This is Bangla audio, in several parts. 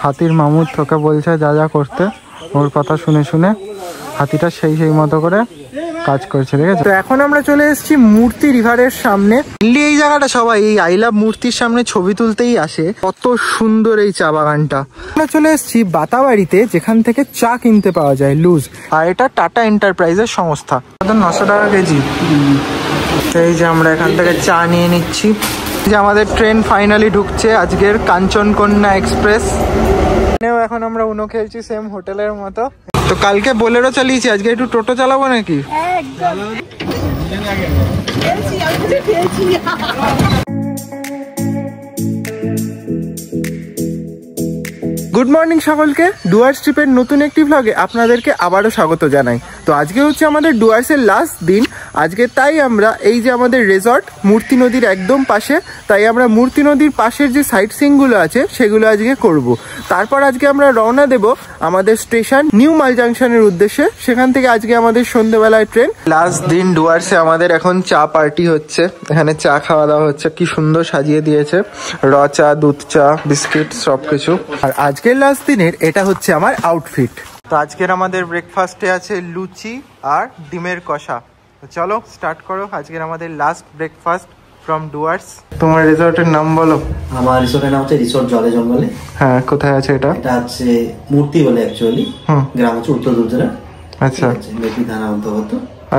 হাতির মামুদ তোকে বলছে যা যা করতে, ওর কথা শুনে শুনে হাতিটা সেই মতো করে কাজ করছে, ঠিক আছে? তো এখন আমরা চলে এসেছি মূর্তি রিভারের সামনে। এই জায়গাটা সবাই এই আই লাভ মূর্তির সামনে ছবি তুলতেই আসে, কত সুন্দর এই চা বাগানটা। আমরা চলে এসেছি বাতাবাড়িতে, যেখান থেকে চা কিনতে পাওয়া যায় লুজ, আর এটা টাটা এন্টারপ্রাইজের সংস্থা। 900 টাকা কেজি। এই যে আমরা এখান থেকে চা নিয়ে নিচ্ছি। যে আমাদের ট্রেন ফাইনালি ঢুকছে আজকের, কাঞ্চনকন্যা এক্সপ্রেস। এখন আমরা উনো খেলছি সেম হোটেলের মতো। তো কালকে বোলেরো চালিয়েছি, আজকে একটু টোটো চালাবো নাকি? গুড মর্নিং সকলকে, ডুয়ার্স ট্রিপের নতুন একটি ভ্লগে আপনাদেরকে আবারও স্বাগত জানাই। তো আজকে হচ্ছে আমাদের ডুয়ার্সের লাস্ট দিন আজকে, তাই আমরা এই যে আমাদের রিসর্ট মূর্তি নদীর একদম পাশে, তাই আমরা মূর্তি নদীর পাশের যে সাইট সিইংগুলো আছে সেগুলো আজকে করব। তারপর আজকে আমরা রওনা দেব আমাদের স্টেশন নিউ মাল জাংশনের উদ্দেশ্যে, সেখান থেকে আজকে আমাদের সন্ধ্যেবেলায় ট্রেন। লাস্ট দিন ডুয়ার্সে আমাদের এখন চা পার্টি হচ্ছে, এখানে চা খাওয়া দাওয়া হচ্ছে, কি সুন্দর সাজিয়ে দিয়েছে, র চা, দুধ চা, বিস্কিট সবকিছু। আর আজকের লাস্ট দিনের এটা হচ্ছে আমার আউটফিট। তো আজকের আমাদের ব্রেকফাস্টে আছে লুচি আর ডিমের কষা। চলো স্টার্ট করো আজকের আমাদের লাস্ট ব্রেকফাস্ট ফ্রম ডুয়ার্স। তোমার রিসর্টের নাম বলো। আমার রিসর্টের নাম হচ্ছে রিসর্ট জলে জঙ্গলে। হ্যাঁ, কোথায় আছে এটা? এটা হচ্ছে মূর্তি বলে অ্যাকচুয়ালি, গ্রাম হচ্ছে উত্তর দুর্জরা। আচ্ছা, মেপি থানা অন্তর্গত।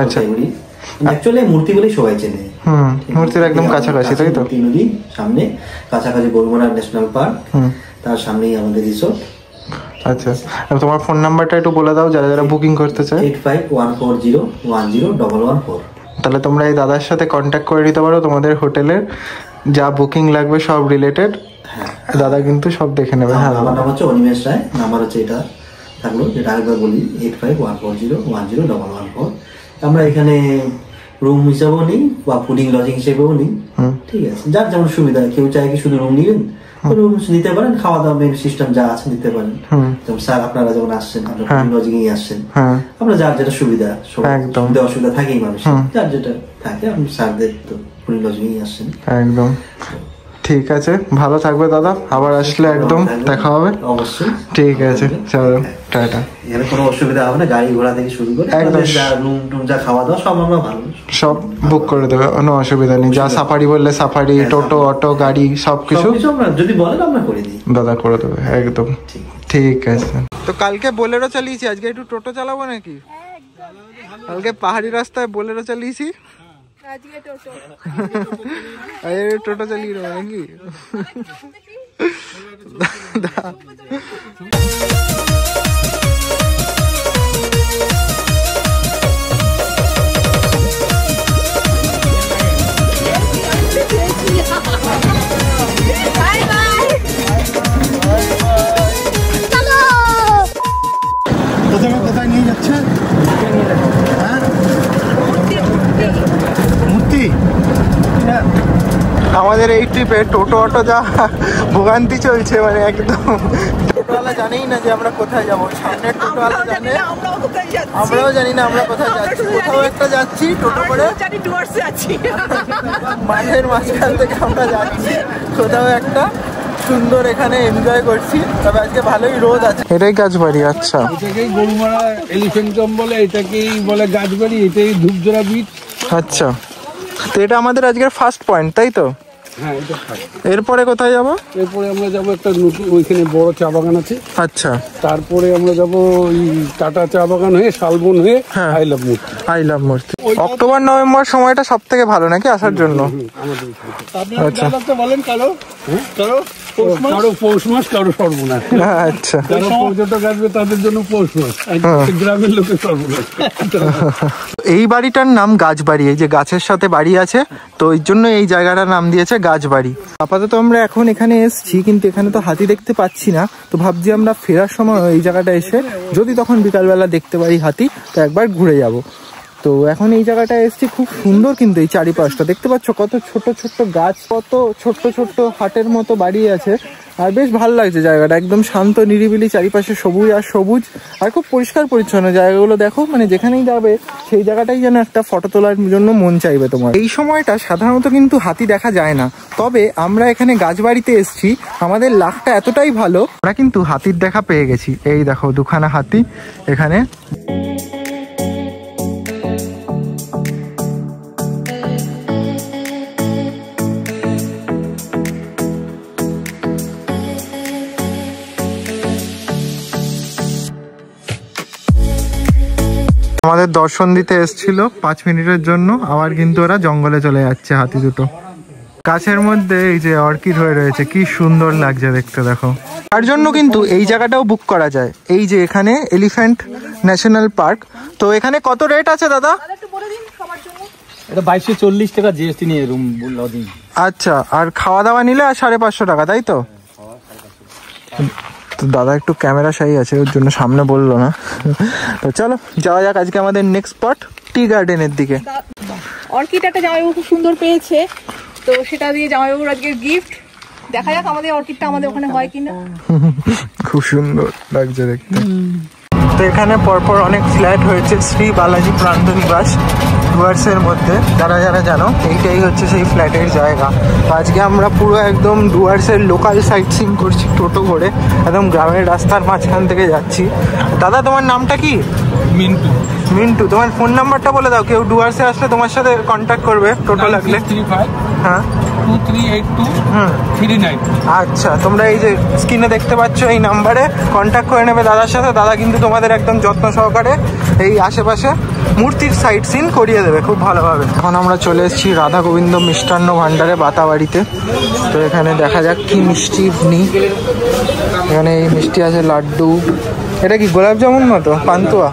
আচ্ছা, অ্যাকচুয়ালি মূর্তি বলেই সবাই চেনে। মূর্তির একদম কাছাকাছি, তাই তো? মূর্তি নদী সামনে, কাছাকাছি গরুমারা ন্যাশনাল পার্ক, তার সামনেই আমাদের রিসর্ট। আচ্ছা, তোমার ফোন নাম্বারটা একটু বলে দাও যারা যারা বুকিং করতে চায়। 8514010114। তাহলে তোমরা এই দাদার সাথে কন্ট্যাক্ট করে নিতে পারো, তোমাদের হোটেলের যা বুকিং লাগবে সব রিলেটেড। হ্যাঁ, দাদা কিন্তু সব দেখে নেবে। হ্যাঁ, আমার নাম হচ্ছে অনিমেষ রায়, নাম্বার হচ্ছে এটা থাকলো, যেটা আরেকবার বলি 8514010114। আমরা এখানে রুম হিসাবেও নিই বা ফুডিং লজিং হিসেবেও নিই, ঠিক আছে? যার যেমন সুবিধা, কেউ চায় কি শুধু রুম নিবেন, রুম নিতে পারেন, খাওয়া দাওয়া মেন সিস্টেম যা আছে নিতে পারেন। যেমন স্যার আপনারা যখন আসছেন, আপনারা ফুডিং লজিং এ আসছেন, আপনারা যার যেটা সুবিধা, সুবিধা অসুবিধা থাকেই মানুষের, যার যেটা থাকে আপনি স্যারদের তো ফুডিং লজিং এ আসছেন। একদম ঠিক আছে, ভালো থাকবে দাদা, আবার আসলে একদম দেখা হবে অবশ্যই। ঠিক আছে, চলো টাটা। এখানে কোনো অসুবিধা হবে না, গাড়ি ঘোড়া থেকে শুরু করে একদম রুম টুম যা খাওয়া দাওয়া সব আমরা ভালো সব বুক করে দেবে, কোনো অসুবিধা নেই। যা সাফারি বললে সাফারি, টোটো, অটো, গাড়ি সবকিছু যদি বলেন আমরা করে দিই, দাদা করে দেবে একদম। ঠিক আছে। তো কালকে বোলেরো চালিয়েছি, আজকে একটু টোটো চালাবো নাকি? কালকে পাহাড়ি রাস্তায় বোলেরো চালিয়েছি, আজকে টোটো চালিয়ে দেবো নাকি? কোথায় নিয়ে যাচ্ছে? আমাদের এই ট্রিপে টোটো অটো যা ভোগান্তি চলছে, মানে একদম টোটোওয়ালা জানেই না যে আমরা কোথায় যাবো। সামনে টোটোওয়ালা জানে, আমরাও জানি না আমরা কোথায় যাচ্ছি। কোথাও একটা যাচ্ছি টোটো করে, মাঠের মাঝখান থেকে আমরা যাচ্ছি কোথাও একটা সুন্দর, এখানে এনজয় করছি। তবে আজকে ভালোই রোদ আছে। এটাই গাছবাড়ি? আচ্ছা, এটাকেই গরুমারা এলিফ্যান্টম বলে, এটাকেই বলে গাছবাড়ি, এটাই ধূপজোড়া বিচ। আচ্ছা, তো এটা আমাদের আজকের ফার্স্ট পয়েন্ট, তাই তো? হ্যাঁ, এরপরে কোথায় যাব? এরপরে আমরা যাবো একটা নতুন, ওইখানে বড় চা বাগান আছে। আচ্ছা, তারপরে আমরা যাবো ওই টাটা চা বাগান হয়ে শালবন হয়ে আই লাভ মূর্তি। আই লাভ মূর্তি অক্টোবর নভেম্বর সময়টা সব থেকে ভালো নাকি আসার জন্য? আচ্ছা, বলেন কারো কারো পৌষ মাস, কারো সর্বনাশ। আচ্ছা, যারা পর্যটক আসবে তাদের জন্য পৌষ মাস, গ্রামের লোকের সর্বনাশ। এই বাড়িটার নাম গাছবাড়ি, এই যে গাছের সাথে বাড়ি আছে, তো ওই জন্য এই জায়গাটার নাম দিয়েছে গাছবাড়ি। আপাতত আমরা এখন এখানে এসেছি, কিন্তু এখানে তো হাতি দেখতে পাচ্ছি না। তো ভাবছি আমরা ফেরার সময় এই জায়গাটা এসে যদি তখন বিকালবেলা দেখতে পারি হাতি, তো একবার ঘুরে যাব। তো এখন এই জায়গাটায় এসছি, খুব সুন্দর কিন্তু এই চারিপাশটা দেখতে পাচ্ছ, কত ছোট ছোট গাছ, কত ছোট্ট ছোট্ট হাটের মতো বাড়ি আছে, আর বেশ ভালো লাগছে জায়গাটা, একদম শান্ত নিরিবিলি, চারিপাশে সবুজ আর সবুজ, আর খুব পরিষ্কার পরিচ্ছন্ন জায়গাগুলো দেখো, মানে যেখানেই যাবে সেই জায়গাটাই যেন একটা ফটো তোলার জন্য মন চাইবে তোমার। এই সময়টা সাধারণত কিন্তু হাতি দেখা যায় না, তবে আমরা এখানে গাছবাড়িতে এসছি, আমাদের লাকটা এতটাই ভালো, আমরা কিন্তু হাতির দেখা পেয়ে গেছি। এই দেখো দুখানা হাতি এখানে। আমাদের দর্শন দিতে এসেছিল 5 মিনিটের জন্য, আবার কিন্তু ওরা জঙ্গলে চলে যাচ্ছে হাতি দুটো। গাছের মধ্যে এই যে অর্কিড হয়ে রয়েছে, কি সুন্দর লাগছে দেখতে, দেখো। তার জন্য কিন্তু এই জায়গাটাও বুক করা যায়, এই যে এখানে এলিফ্যান্ট ন্যাশনাল পার্ক। তো এখানে কত রেট আছে দাদা? এটা 2240 টাকা জিএসটি নিয়ে রুম লজিং। আচ্ছা, আর খাওয়া দাওয়া নিলে আর 550 টাকা, তাই তো? তো দাদা একটু ক্যামেরা শাই আছে, ওর জন্য সামনে বললো না। তো চলো যাওয়া যাক আজকে আমাদের নেক্সট স্পট টি গার্ডেনের দিকে। অর্কিড একটা জামাইবাবু খুব সুন্দর পেয়েছে, তো সেটা দিয়ে জামাইবাবুর আজকে গিফট। দেখা যাক আমাদের অর্কিডটা আমাদের ওখানে হয় কিনা। খুব সুন্দর লাগছে দেখতে। তো এখানে পরপর অনেক ফ্ল্যাট হয়েছে, শ্রী বালাজি প্রান্ত নিবাস ডুয়ার্সের মধ্যে। যারা যারা জানো এইটাই হচ্ছে সেই ফ্ল্যাটের জায়গা। আজকে আমরা পুরো একদম ডুয়ার্সের লোকাল সাইট সিন করছি, টোটো করে একদম গ্রামের রাস্তার মাঝখান থেকে যাচ্ছি। দাদা তোমার নামটা কি? মিন্টু। মিন্টু, তোমার ফোন নাম্বারটা বলে দাও, কেউ ডুয়ার্সে আসলে তোমার সাথে কন্ট্যাক্ট করবে টোটো লাগলে। 35 হ্যাঁ 238239। আচ্ছা, তোমরা এই যে স্ক্রিনে দেখতে পাচ্ছ এই নাম্বারে কন্ট্যাক্ট করে নেবে দাদার সাথে। দাদা কিন্তু তোমাদের একদম যত্ন সহকারে এই আশেপাশে মূর্তির সাইট সিন করিয়ে দেবে খুব ভালোভাবে। এখন আমরা চলে এসেছি রাধা গোবিন্দ মিষ্টান্ন ভান্ডারে বাতাবাড়িতে। তো এখানে দেখা যাক কি মিষ্টি নিই। এখানে এই মিষ্টি আছে লাড্ডু, এটা কি গোলাপ জামুন মতো? পান্তুয়া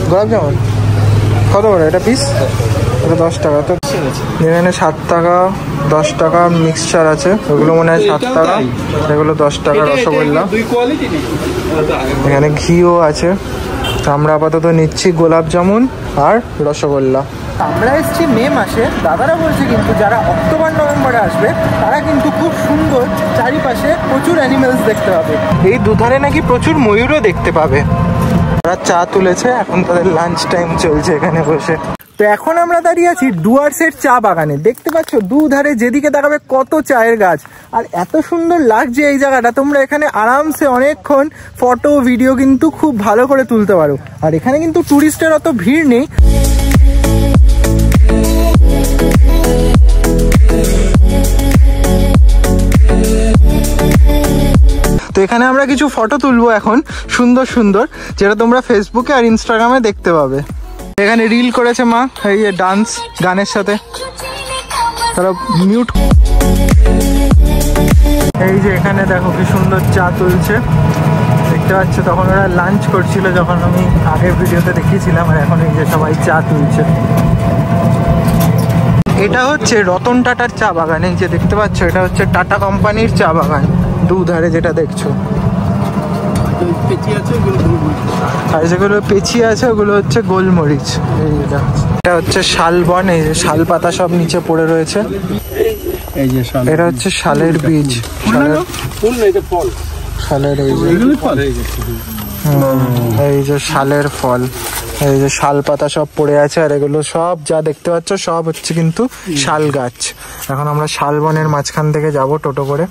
গোলাপ জামুন কত করে এটা পিস? এটা 10 টাকা। তো এখানে 7 টাকা 10 টাকা মিক্সচার আছে, ওগুলো মনে হয় 7 টাকা, এগুলো 10 টাকা। রসগোল্লা, এখানে ঘিও আছে। আমরা আপাতত নিচ্ছি গোলাপ জামুন আর রসগোল্লা। আমরা এসেছি মে মাসে, দাদারা বলছে কিন্তু যারা অক্টোবর নভেম্বরে আসবে তারা কিন্তু খুব সুন্দর চারিপাশে প্রচুর অ্যানিমেলস দেখতে পাবে। এই দুধারে নাকি প্রচুর ময়ূরও দেখতে পাবে। তারা চা তুলেছে, এখন তাদের লাঞ্চ টাইম চলছে এখানে বসে। তো এখন আমরা দাঁড়িয়ে আছি ডুয়ার্সের চা বাগানে। দেখতে পাচ্ছ দুধারে যেদিকে তাকাবে কত চায়ের গাছ, আর এত সুন্দর লাগছে এই জায়গাটা। তোমরা এখানে আরামসে অনেকক্ষণ ফটো ভিডিও কিন্তু খুব ভালো করে তুলতে পারো। আর এখানে কিন্তু টুরিস্টের অত ভিড় নেই। তো এখানে আমরা কিছু ফটো তুলবো এখন সুন্দর সুন্দর, যেটা তোমরা ফেসবুকে আর ইনস্টাগ্রামে দেখতে পাবে। এখানে রিল করেছে মা, এই যে ডান্স গানের সাথে, তারা মিউট। এই যে এখানে দেখো কি সুন্দর চা তুলছে, দেখতে পাচ্ছ। তখন ওরা লাঞ্চ করছিল যখন আমি আগের ভিডিওতে দেখিয়েছিলাম, আর এখন এই যে সবাই চা তুলছে। এটা হচ্ছে রতন টাটার চা বাগান। এই যে দেখতে পাচ্ছ, এটা হচ্ছে টাটা কোম্পানির চা বাগান দুধারে যেটা দেখছো। আর যেগুলো পেঁচিয়ে আছে ওগুলো হচ্ছে গোলমরিচ। এটা হচ্ছে শালবন, এই যে শাল পাতা সব নিচে পড়ে রয়েছে। এই যে এটা হচ্ছে শালের বীজ, শালের এই যে এই যে শালের ফল, এই যে শাল পাতা সব পড়ে আছে। আর এগুলো সব যা দেখতে পাচ্ছ সব হচ্ছে কিন্তু শাল গাছ। এখন আমরা শালবনের মাঝখান থেকে যাব টোটো করে।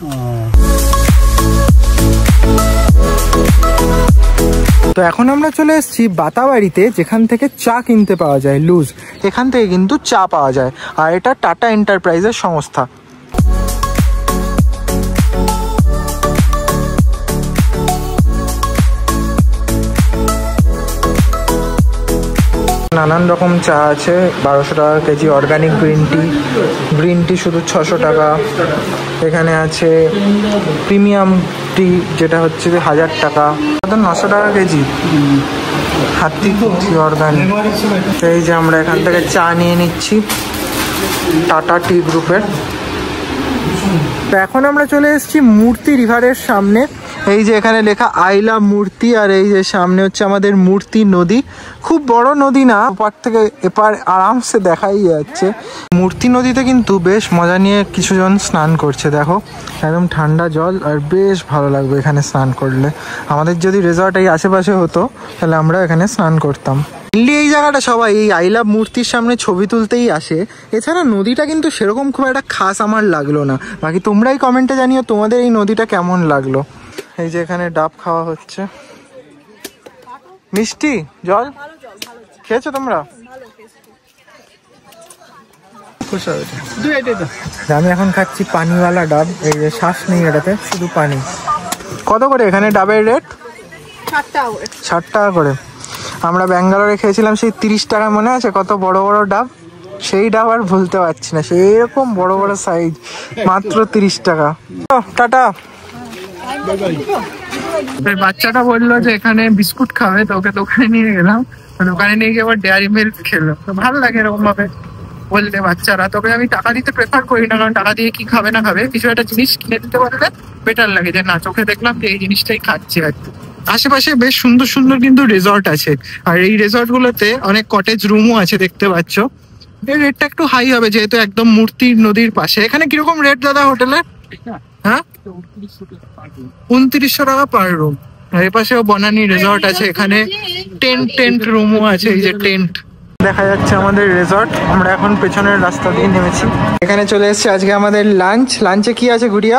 তো এখন আমরা চলে এসেছি বাতাবাড়িতে, যেখান থেকে চা কিনতে পাওয়া যায় লুজ। এখান থেকে কিন্তু চা পাওয়া যায়, আর এটা টাটা এন্টারপ্রাইজের সংস্থা। নানান রকম চা আছে, 1200 টাকা কেজি অর্গানিক গ্রিন টি শুধু 600 টাকা। এখানে আছে প্রিমিয়াম টি যেটা হচ্ছে 1000 টাকা, 900 টাকা কেজি হাতি অর্গানিক। এই যে আমরা এখান থেকে চা নিয়ে নিচ্ছি টাটা টি গ্রুপের। তো এখন আমরা চলে এসেছি মূর্তি রিভারের সামনে। এই যে এখানে লেখা আই লাভ মূর্তি, আর এই যে সামনে হচ্ছে আমাদের মূর্তি নদী। খুব বড় নদী না, ওপার থেকে এপার আরামসে দেখাই যাচ্ছে। মূর্তি নদীতে কিন্তু বেশ মজা নিয়ে কিছুজন স্নান করছে, দেখো একদম ঠান্ডা জল, আর বেশ ভালো লাগবে এখানে স্নান করলে। আমাদের যদি রিসর্ট এই আশেপাশে হতো তাহলে আমরা এখানে স্নান করতাম। মেনলি এই জায়গাটা সবাই এই আই লাভ মূর্তির সামনে ছবি তুলতেই আসে। এছাড়া নদীটা কিন্তু সেরকম খুব একটা খাস আমার লাগলো না। বাকি তোমরাই কমেন্টে জানিও তোমাদের এই নদীটা কেমন লাগলো। এই যে এখানে ডাব খাওয়া হচ্ছে, মিষ্টি জল খেয়েছো তোমরা? আমি এখন খাচ্ছি পানিওয়ালা ডাব। এই যে শ্বাস নেই এটাতে, শুধু পানি। কত করে এখানে ডাবের রেট? 60 টাকা করে। আমরা ব্যাঙ্গালোরে খেয়েছিলাম সেই 30 টাকা, মনে আছে? কত বড় বড় ডাব, সেই ডাব আর ভুলতে পারছি না, সেই রকম বড় বড় সাইজ, মাত্র 30 টাকা। টাটা। বাচ্চাটা বললো যে এখানে বিস্কুট খাবে, তো ওকে দোকানে নিয়ে গেলাম। দোকানে নিয়ে গিয়ে আবার ডেয়ারি মিল্ক খেলো। তো ভালো লাগে এরকম ভাবে বলতে বাচ্চারা। তবে আমি টাকা দিতে প্রেফার করি না, কারণ টাকা দিয়ে কি খাবে না খাবে, কিছু একটা জিনিস কিনে দিতে পারলে বেটার লাগে, যে না চোখে দেখলাম যে এই জিনিসটাই খাচ্ছে আর কি। আশেপাশে বেশ সুন্দর সুন্দর কিন্তু রিসর্ট আছে, আর এই রিসর্ট গুলোতে অনেক কটেজ রুমও আছে, দেখতে পাচ্ছ। এর রেটটা একটু হাই হবে যেহেতু একদম মূর্তি নদীর পাশে। এখানে কিরকম রেট দাদা হোটেলে? হ্যাঁ, 2900 টাকা পার রুম। আর এর পাশেও বনানী রিসর্ট আছে, এখানে টেন্ট রুমও আছে। এই যে টেন্ট দেখা যাচ্ছে আমাদের রিসর্ট। আমরা এখন পেছনের রাস্তা দিয়ে নেমেছি, এখানে চলে এসেছি আজকে আমাদের লাঞ্চ। লাঞ্চে কি আছে গুড়িয়া?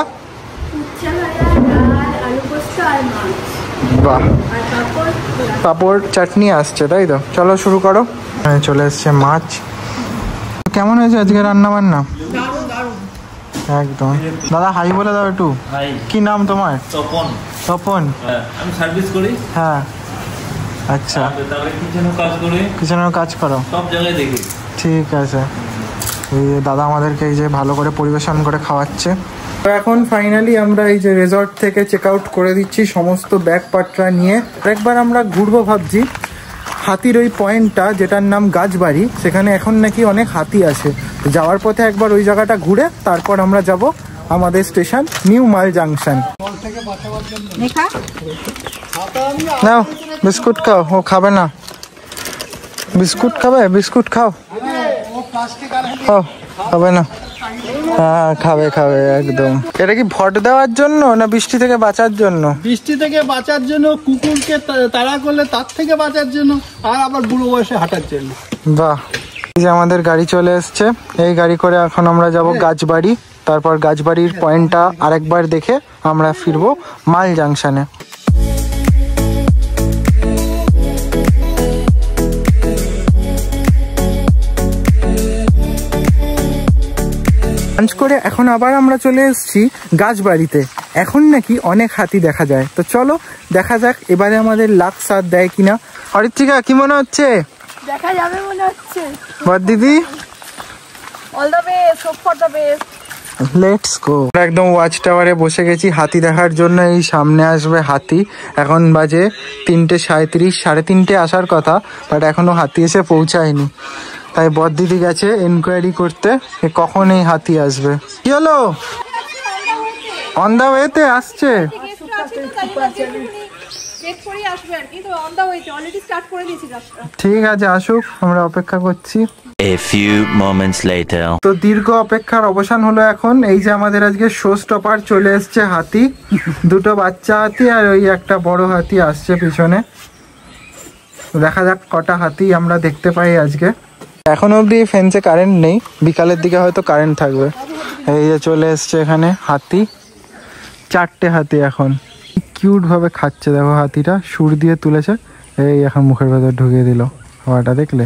বাহ, পাপড় চাটনি আসছে, তাই তো? চলো শুরু করো। হ্যাঁ, চলে এসছে মাছ। কেমন হয়েছে আজকে রান্না বান্না? একদম। দাদা হাই বলে দাও একটু। কি নাম তোমার? তপন। তপন, আমি সার্ভিস করি। হ্যাঁ, আচ্ছা। কিচেনের কাজ করো? সব জায়গায় দেখি। ঠিক আছে। এই দাদা আমাদেরকে এই যে ভালো করে পরিবেশন করে খাওয়াচ্ছে। তো এখন ফাইনালি আমরা এই যে রিসর্ট থেকে চেক আউট করে দিচ্ছি সমস্ত ব্যাগপত্র নিয়ে। একবার আমরা ঘুরবো ভাবছি হাতির ওই পয়েন্টটা, যেটার নাম গাছবাড়ি। সেখানে এখন নাকি অনেক হাতি আছে। যাওয়ার পথে একবার ওই জায়গাটা ঘুরে তারপর আমরা যাব আমাদের স্টেশন নিউ মাল জাংশন। নাও বিস্কুট খাও। ও খাবে না, বিস্কুট খাবে? বিস্কুট খাও। খাবে না? হ্যাঁ খাবে খাবে একদম। এটা কি ভোট দেওয়ার জন্য না বৃষ্টি থেকে বাঁচার জন্য? বৃষ্টি থেকে বাঁচার জন্য, কুকুরকে তাড়া করলে তার থেকে বাঁচার জন্য, আর আবার বুড়ো বয়সে হাঁটার জন্য। বাহ, এই যে আমাদের গাড়ি চলে এসছে। এই গাড়ি করে এখন আমরা যাব গাছবাড়ি। তারপর গাছবাড়ির পয়েন্টটা আরেকবার দেখে আমরা ফিরবো মাল জাংশনে। লাঞ্চ করে এখন আবার আমরা চলে এসেছি গাছবাড়িতে। এখন নাকি অনেক হাতি দেখা যায়। তো চলো দেখা যাক এবারে আমাদের লাক সাথ দেয় কিনা। অরিত্রিকা কি মনে হচ্ছে? দেখা যাবে মনে হচ্ছে। বড় দিদি, all the best, hope for the best. Let's go. একদম ওয়াচ টাওয়ারে বসে গেছি হাতি দেখার জন্য। এই সামনে আসবে হাতি। এখন বাজে 3:37, 3:30 আসার কথা, বাট এখনো হাতি এসে পৌঁছায়নি। তাই বড়দিদি গেছে এনকোয়ারি করতে কখন এই হাতি আসবে। কি হলো? অন দা ওয়েতে আসছে। ঠিক আছে আসুক, আমরা অপেক্ষা করছি। A few moments later. তো দীর্ঘ অপেক্ষার অবসান হলো এখন। এই যে আমাদের আজকে শো স্টপার চলে এসছে হাতি। দুটো বাচ্চা হাতি আর ওই একটা বড় হাতি আসছে পিছনে। দেখা যাক কটা হাতি আমরা দেখতে পাই আজকে। এখন অবধি ফেন্সে কারেন্ট নেই, বিকালের দিকে হয়তো কারেন্ট থাকবে। এই যে চলে এসছে এখানে হাতি, 4টে হাতি। এখন কিউট ভাবে খাচ্ছে, দেখো হাতিটা সুর দিয়ে তুলেছে। এই এখন মুখের ভেতর ঢুকিয়ে দিল। খাওয়াটা দেখলে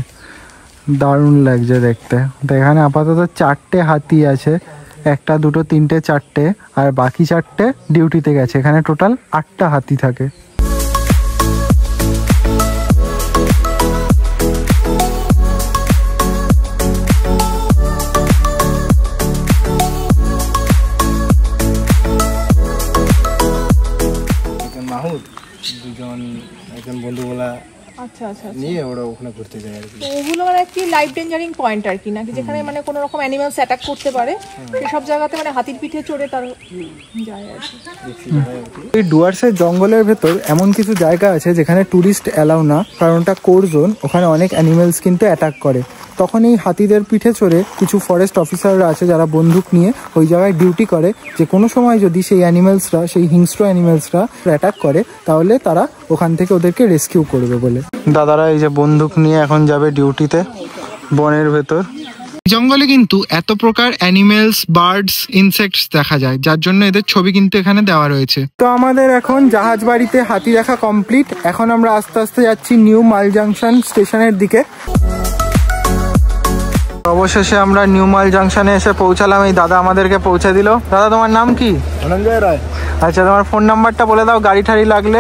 দারুণ লাগছে দেখতে। তো এখানে আপাতত 4টে হাতি আছে, 1, 2, 3, 4টে, আর বাকি 4টে ডিউটিতে গেছে। এখানে টোটাল 8টা হাতি থাকে। মাহুদ, দুজন, একজন বন্ধুগুলা আচ্ছা আচ্ছা আচ্ছা। নিয়ে ওরা ওখানে ঘুরতে যায় আর কি। তো ওগুলো মানে কি লাইফ ডেঞ্জারিং পয়েন্ট আর কি নাকি, যেখানে মানে কোনো রকম অ্যানিমালস অ্যাটাক করতে পারে সেসব জায়গাতে মানে হাতির পিঠে চড়ে তার যায় আর কি। এই ডুয়ার্সের জঙ্গলের ভেতর এমন কিছু জায়গা আছে যেখানে ট্যুরিস্ট অ্যালাউ না, কারণ ওটা কোর জোন, ওখানে অনেক অ্যানিমেলস কিন্তু অ্যাটাক করে। তখন এই হাতিদের পিঠে চড়ে কিছু ফরেস্ট অফিসাররা আছে যারা বন্দুক নিয়ে ওই জায়গায় ডিউটি করে, যে কোনো সময় যদি সেই অ্যানিমেলসরা, সেই হিংস্র অ্যানিমেলসরা অ্যাটাক করে তাহলে তারা ওখান থেকে ওদেরকে রেস্কিউ করবে বলে। দাদারা এই যে বন্দুক নিয়ে এখন যাবে ডিউটিতে বনের ভেতর। জঙ্গলে কিন্তু এত প্রকার অ্যানিমেলস, বার্ডস, ইনসেক্টস দেখা যায়, যার জন্য এদের ছবি কিন্তু এখানে দেওয়া রয়েছে। তো আমাদের এখন জাহাজ বাড়িতে হাতি দেখা কমপ্লিট। এখন আমরা আস্তে আস্তে যাচ্ছি নিউ মাল জাংশন স্টেশনের দিকে। অবশেষে আমরা নিউ মাল জাংশনে এসে পৌঁছালাম। এই দাদা আমাদেরকে পৌঁছে দিল। দাদা তোমার নাম কি? ধনঞ্জয় রায়। আচ্ছা, তোমার ফোন নাম্বারটা বলে দাও, গাড়ি ঠাড়ি লাগলে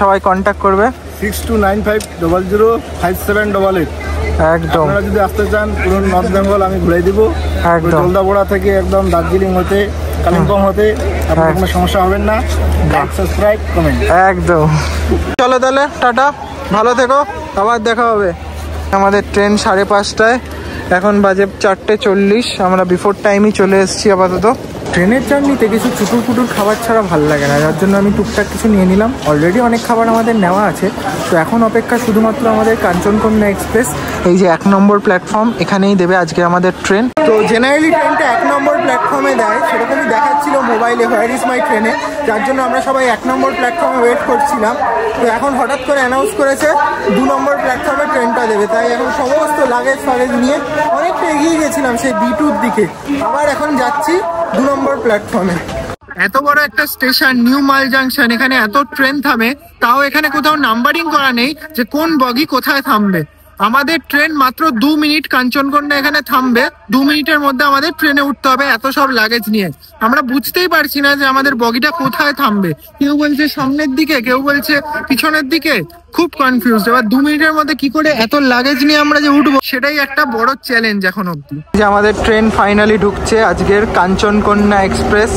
সবাই কন্ট্যাক্ট করবে। 6295005788। একদম, আপনারা যদি আসতে চান পুরো নর্থ বেঙ্গল আমি ঘুরে দিব একদম। জলদাপাড়া থেকে একদম দার্জিলিং হতে, কালিম্পং হতে, আপনার কোনো সমস্যা হবেন না। লাইক, সাবস্ক্রাইব, কমেন্ট একদম। চলো তাহলে, টাটা, ভালো থেকো, আবার দেখা হবে। আমাদের ট্রেন 5:30টায়, এখন বাজে 4:40। আমরা বিফোর টাইমই চলে এসেছি আপাতত। ট্রেনের জার্নিতে কিছু চুটুর পুটুর খাবার ছাড়া ভালো লাগে না, যার জন্য আমি টুকটাক কিছু নিয়ে নিলাম। অলরেডি অনেক খাবার আমাদের নেওয়া আছে, তো এখন অপেক্ষা শুধুমাত্র আমাদের কাঞ্চনকন্যা এক্সপ্রেস। এই যে 1 নম্বর প্ল্যাটফর্ম, এখানেই দেবে আজকে আমাদের ট্রেন। তো জেনারেলি ট্রেনটা 1 নম্বর প্ল্যাটফর্মে দেয়, সেরকমই দেখাচ্ছিল মোবাইলে হোয়ার ইজ মাই ট্রেনে, যার জন্য আমরা সবাই 1 নম্বর প্ল্যাটফর্মে ওয়েট করছিলাম। তো এখন হঠাৎ করে অ্যানাউন্স করেছে 2 নম্বর প্ল্যাটফর্মে ট্রেনটা দেবে, তাই এখন সমস্ত লাগেজ ফাগেজ নিয়ে অনেকটা এগিয়ে গেছিলাম সেই B2-র দিকে। আবার এখন যাচ্ছি 2 নম্বর প্ল্যাটফর্মে। এত বড় একটা স্টেশন নিউ মাল জাংশন, এখানে এত ট্রেন থামে, তাও এখানে কোথাও নাম্বারিং করা নেই যে কোন বগি কোথায় থামবে। আমাদের ট্রেন মাত্র 2 মিনিট কাঞ্চনকন্যা এখানে থামবে, 2 মিনিটের মধ্যে আমাদের ট্রেনে উঠতে হবে এত সব লাগেজ নিয়ে। আমরা বুঝতেই পারছি না যে আমাদের বগিটা কোথায় থামবে, কেউ বলছে সামনের দিকে, কেউ বলছে পিছনের দিকে, খুব কনফিউজ। এবার 2 মিনিটের মধ্যে কি করে এত লাগেজ নিয়ে আমরা যে উঠবো, সেটাই একটা বড় চ্যালেঞ্জ এখন অব্দি। যে আমাদের ট্রেন ফাইনালি ঢুকছে, আজকের কাঞ্চনকন্যা এক্সপ্রেস।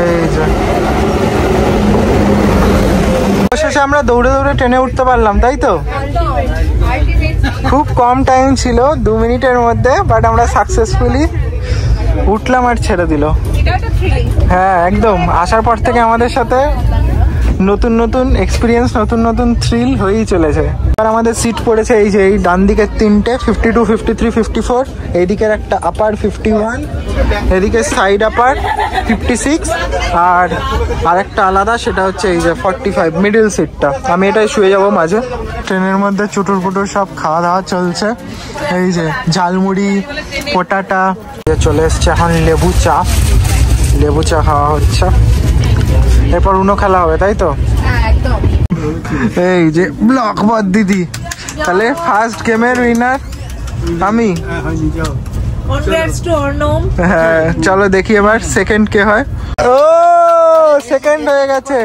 এই যে অবশেষে আমরা দৌড়ে দৌড়ে ট্রেনে উঠতে পারলাম, তাই তো? খুব কম টাইম ছিল, 2 মিনিটের মধ্যে, বাট আমরা সাকসেসফুলি উঠলাম আর ছেড়ে দিল। হ্যাঁ একদম, আসার পর থেকে আমাদের সাথে নতুন নতুন এক্সপিরিয়েন্স, নতুন নতুন থ্রিল হয়েই চলেছে। আর আমাদের সিট পড়েছে এই যে এই ডান দিকের 3টে, 52, 53, 54, এইদিকের একটা আপার 51, এদিকে সাইড আপার 56, আর আরেকটা আলাদা, সেটা হচ্ছে এই যে 45 মিডল সিটটা। আমি এটাই শুয়ে যাবো মাঝে। ট্রেনের মধ্যে চুটুর পুটুর সব খাওয়া দাওয়া চলছে, এই যে ঝালমুড়ি, পোটাটা। চলে এসছে এখন লেবু চা, লেবু চা খাওয়া হচ্ছে, এরপর উনো খেলা হবে, তাই তো? এই যে ব্লকবট দিদি, তাহলে ফার্স্ট গেমের উইনার আমি। হ্যাঁ চলো দেখি এবার সেকেন্ড কে হয়। ও সেকেন্ড হয়ে গেছে।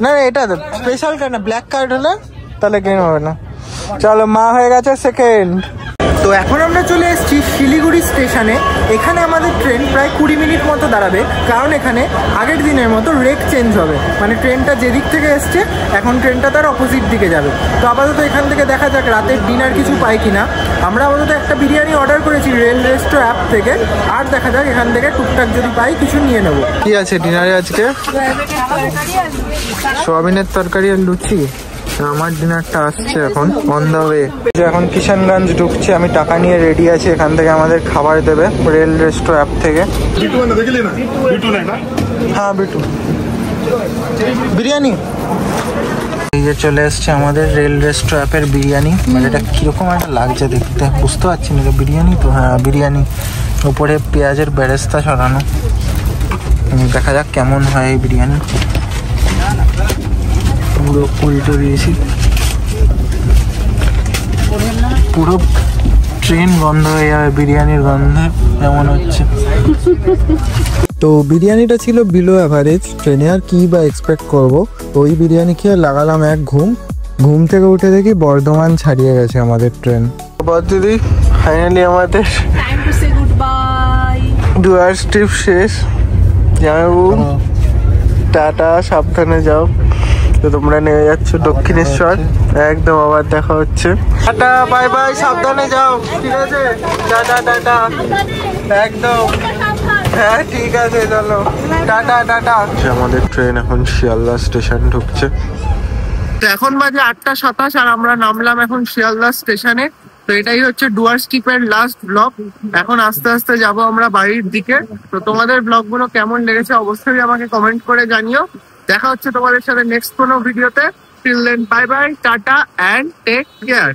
না এটা তো স্পেশাল কার্ড না, ব্ল্যাক কার্ড হলে তাহলে গেম হবে না। চলো মা হয়ে গেছে সেকেন্ড। তো এখন আমরা চলে এসেছি শিলিগুড়ি স্টেশনে। এখানে আমাদের ট্রেন প্রায় 20 মিনিট মতো দাঁড়াবে, কারণ এখানে আগের দিনের মতো রেক চেঞ্জ হবে, মানে ট্রেনটা যেদিক থেকে এসছে এখন ট্রেনটা তার অপোজিট দিকে যাবে। তো আপাতত এখান থেকে দেখা যাক রাতের ডিনার কিছু পাই কিনা। আমরা আপাতত একটা বিরিয়ানি অর্ডার করেছি রেল রেস্টো অ্যাপ থেকে, আর দেখা যাক এখান থেকে টুকটাক যদি পাই কিছু নিয়ে নেবো। কি আছে ডিনারে আজকে? সোয়াবিনের তরকারি আর লুচি। আমার ডিনারটা আসছে এখন অন দ্য ওয়ে। এখন কিষানগঞ্জ ঢুকছে, আমি টাকা নিয়ে রেডি আছি, এখান থেকে আমাদের খাবার দেবে রেল রেস্টো অ্যাপ থেকে। হ্যাঁ বিটু বিরিয়ানি। এই যে চলে এসছে আমাদের রেল রেস্টো অ্যাপের বিরিয়ানি। মানে এটা কিরকম একটা লাগছে দেখতে বুঝতে পারছি না, বিরিয়ানি তো? হ্যাঁ বিরিয়ানি, উপরে পেঁয়াজের বেরেস্তা সরানো। দেখা যাক কেমন হয় এই বিরিয়ানি। পুরো উল্টো দিয়েছি, পুরো ট্রেন গন্ধ হয়ে যাবে বিরিয়ানির গন্ধে এমন হচ্ছে। তো বিরিয়ানিটা ছিল বিলো অ্যাভারেজ, ট্রেনে আর কি বা এক্সপেক্ট করবো। ওই বিরিয়ানি খেয়ে লাগালাম এক ঘুম, ঘুম থেকে উঠে দেখি বর্ধমান ছাড়িয়ে গেছে আমাদের ট্রেন। দিদি ফাইনালি আমাদের ডুয়ার্স ট্রিপ শেষ। জামাইবাবু টাটা, সাবধানে যাও। তো তোমরা নিয়ে যাচ্ছ দক্ষিণেশ্বর, একদম আবার দেখা হচ্ছে। টাটা বাই বাই, সাবধানে যাও, ঠিক আছে? টাটা টাটা, একদম হ্যাঁ ঠিক আছে, চলো টাটা টাটা। আমাদের ট্রেন এখন শিয়ালদা স্টেশন ঢুকছে। তো এখন বাজে 8:27 আর আমরা নামলাম এখন শিয়ালদা স্টেশনে। তো এটাই হচ্ছে ডুয়ার্স ট্রিপের লাস্ট ব্লগ। এখন আস্তে আস্তে যাব আমরা বাড়ির দিকে। তো তোমাদের ব্লগগুলো কেমন লেগেছে অবশ্যই আমাকে কমেন্ট করে জানিও। দেখা হচ্ছে তোমাদের সাথে নেক্সট কোনো ভিডিওতে। Till then bye bye, tata and take care.